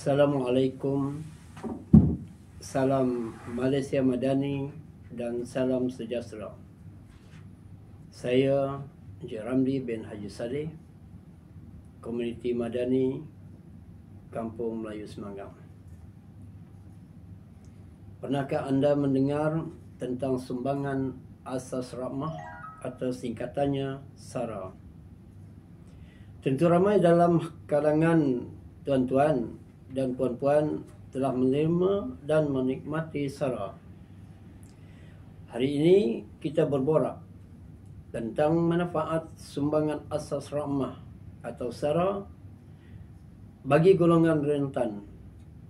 Assalamualaikum, salam Malaysia Madani dan salam sejahtera. Saya Encik Ramli bin Haji Saleh, Komuniti Madani Kampung Melayu Semanggang. Pernahkah anda mendengar tentang sumbangan asas rahmah atau singkatannya SARA? Tentu ramai dalam kalangan tuan-tuan dan puan-puan telah menerima dan menikmati SARA. Hari ini kita berborak tentang manfaat sumbangan asas rahmah atau SARA bagi golongan rentan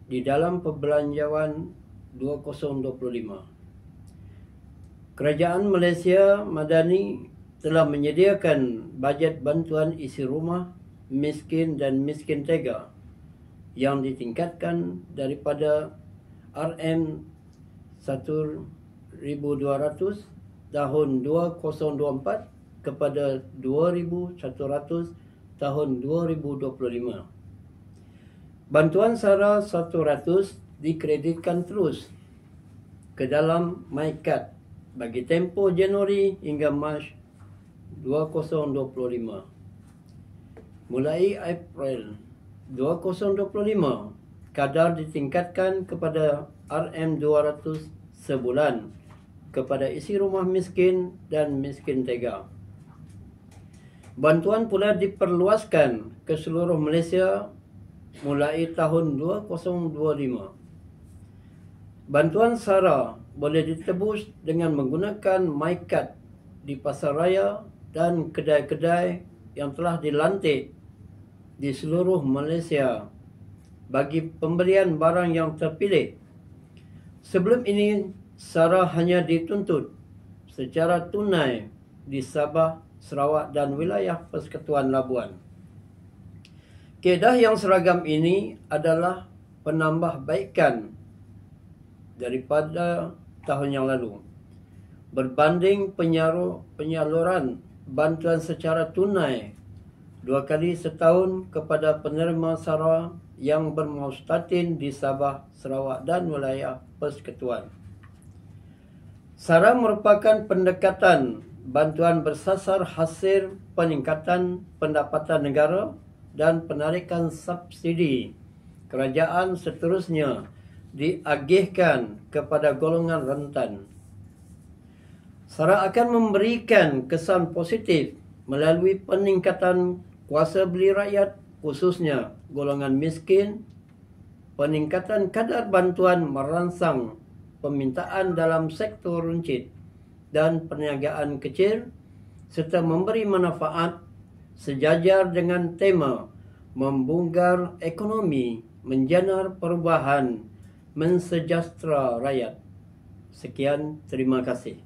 di dalam Perbelanjaan 2025. Kerajaan Malaysia Madani telah menyediakan bajet bantuan isi rumah miskin dan miskin tega yang ditingkatkan daripada RM1,200 tahun 2024 kepada 2,100 tahun 2025. Bantuan SARA 100 dikreditkan terus ke dalam MyKad bagi tempoh Januari hingga Mac 2025. Mulai April 2025, kadar ditingkatkan kepada RM200 sebulan kepada isi rumah miskin dan miskin tega. Bantuan pula diperluaskan ke seluruh Malaysia mulai tahun 2025. Bantuan SARA boleh ditebus dengan menggunakan MyKad di pasaraya dan kedai-kedai yang telah dilantik di seluruh Malaysia bagi pembelian barang yang terpilih. Sebelum ini, SARA hanya dituntut secara tunai di Sabah, Sarawak dan wilayah Persekutuan Labuan. Kaedah yang seragam ini adalah penambahbaikan daripada tahun yang lalu berbanding penyaluran bantuan secara tunai 2 kali setahun kepada penerima SARA yang bermustatin di Sabah, Sarawak dan wilayah Persekutuan. SARA merupakan pendekatan bantuan bersasar hasil peningkatan pendapatan negara dan penarikan subsidi kerajaan seterusnya diagihkan kepada golongan rentan. SARA akan memberikan kesan positif melalui peningkatan kuasa beli rakyat, khususnya golongan miskin, peningkatan kadar bantuan merangsang permintaan dalam sektor runcit dan perniagaan kecil, serta memberi manfaat sejajar dengan tema membongkar ekonomi, menjanar perubahan, mensejahtera rakyat. Sekian, terima kasih.